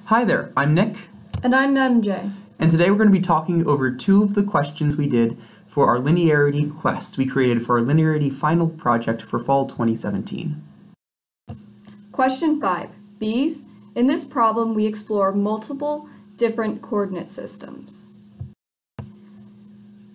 Hi there, I'm Nick. And I'm MJ. And today we're going to be talking over two of the questions we did for our Linearity quest we created for our Linearity final project for fall 2017. Question 5. Bees. In this problem, we explore multiple different coordinate systems.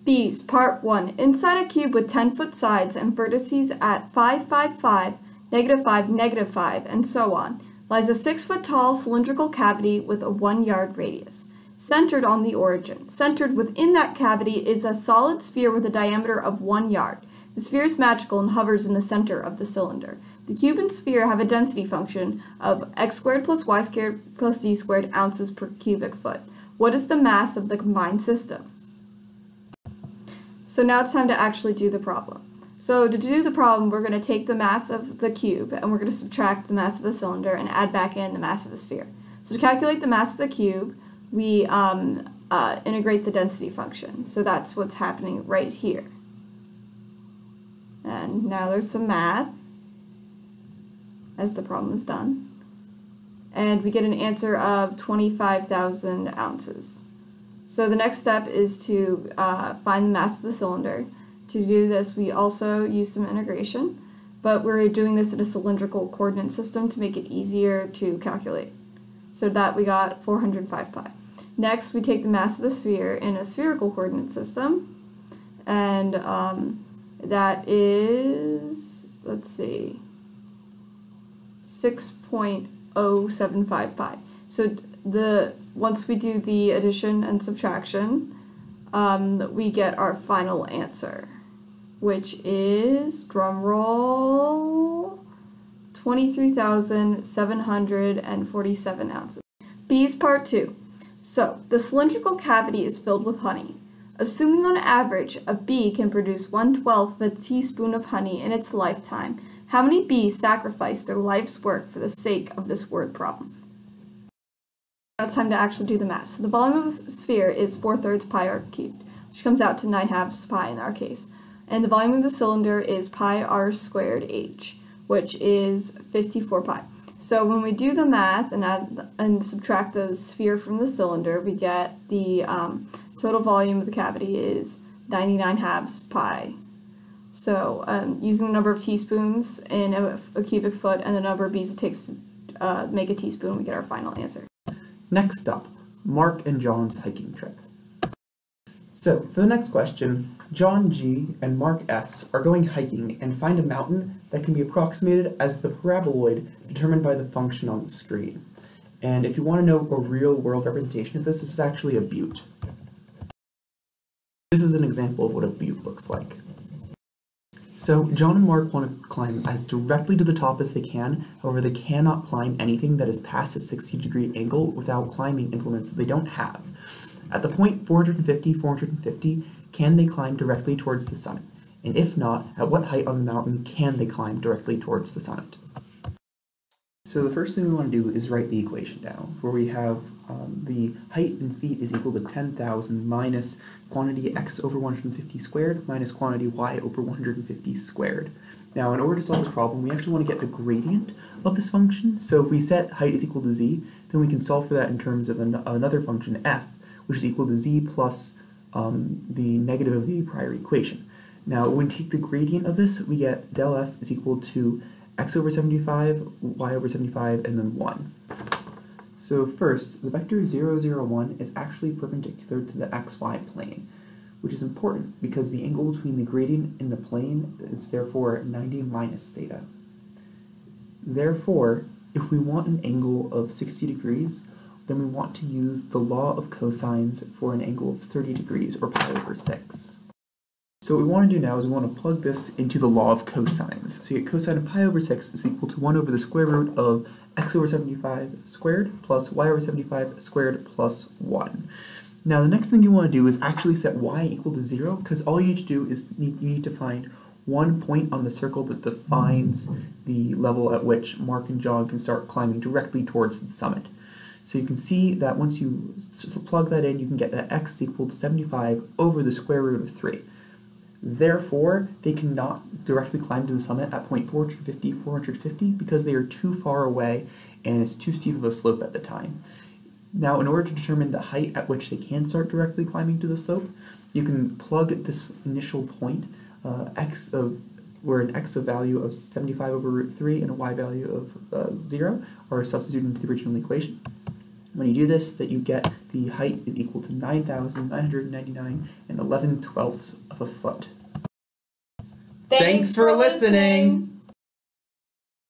Bees, Part 1. Inside a cube with 10-foot sides and vertices at 5, 5, 5, -5, -5, and so on, lies a 6-foot tall cylindrical cavity with a 1-yard radius. Centered on the origin. Centered within that cavity is a solid sphere with a diameter of 1 yard. The sphere is magical and hovers in the center of the cylinder. The cube and sphere have a density function of x squared plus y squared plus z squared ounces per cubic foot. What is the mass of the combined system? So now it's time to actually do the problem. So to do the problem, we're going to take the mass of the cube and we're going to subtract the mass of the cylinder and add back in the mass of the sphere. So to calculate the mass of the cube, we integrate the density function. So that's what's happening right here. And now there's some math as the problem is done. And we get an answer of 25,000 ounces. So the next step is to find the mass of the cylinder. To do this, we also use some integration, but we're doing this in a cylindrical coordinate system to make it easier to calculate. So that we got 405 pi. Next, we take the mass of the sphere in a spherical coordinate system, and that is, let's see, 6.075 pi. So once we do the addition and subtraction, we get our final answer, which is, drum roll, 23,747 ounces. Bees, Part 2. So, the cylindrical cavity is filled with honey. Assuming on average a bee can produce 1/12 of a teaspoon of honey in its lifetime, how many bees sacrifice their life's work for the sake of this word problem? Now it's time to actually do the math. So the volume of a sphere is 4/3 pi r cubed, which comes out to 9/2 pi in our case. And the volume of the cylinder is pi r squared h, which is 54 pi. So when we do the math and add and subtract the sphere from the cylinder, we get the total volume of the cavity is 99/2 pi. So using the number of teaspoons in a cubic foot and the number of bees it takes to make a teaspoon, we get our final answer. Next up, Mark and John's hiking trip. So, for the next question, John G. and Mark S. are going hiking and find a mountain that can be approximated as the paraboloid determined by the function on the screen. And if you want to know a real-world representation of this, this is actually a butte. This is an example of what a butte looks like. So, John and Mark want to climb as directly to the top as they can, however they cannot climb anything that is past a 60-degree angle without climbing implements that they don't have. At the point 450, 450, can they climb directly towards the summit? And if not, at what height on the mountain can they climb directly towards the summit? So the first thing we want to do is write the equation down, where we have the height in feet is equal to 10,000 minus quantity x over 150 squared minus quantity y over 150 squared. Now, in order to solve this problem, we actually want to get the gradient of this function. So if we set height is equal to z, then we can solve for that in terms of another function f, which is equal to z plus the negative of the prior equation. Now, when we take the gradient of this, we get del f is equal to x over 75, y over 75, and then 1. So first, the vector 0, 0, 1 is actually perpendicular to the xy plane, which is important because the angle between the gradient and the plane is therefore 90 minus theta. Therefore, if we want an angle of 60 degrees, then we want to use the law of cosines for an angle of 30 degrees, or pi over 6. So what we want to do now is we want to plug this into the law of cosines. So you get cosine of pi over 6 is equal to 1 over the square root of x over 75 squared plus y over 75 squared plus 1. Now the next thing you want to do is actually set y equal to 0, because all you need to do is you need to find one point on the circle that defines the level at which Mark and John can start climbing directly towards the summit. So you can see that once you plug that in, you can get that x is equal to 75 over the square root of 3. Therefore, they cannot directly climb to the summit at point 450 because they are too far away and it's too steep of a slope at the time. Now, in order to determine the height at which they can start directly climbing to the slope, you can plug this initial point, where an x of value of 75 over root 3 and a y value of 0 are substituted into the original equation. When you do this, that you get the height is equal to 9,999 and 11/12 of a foot. Thanks for listening!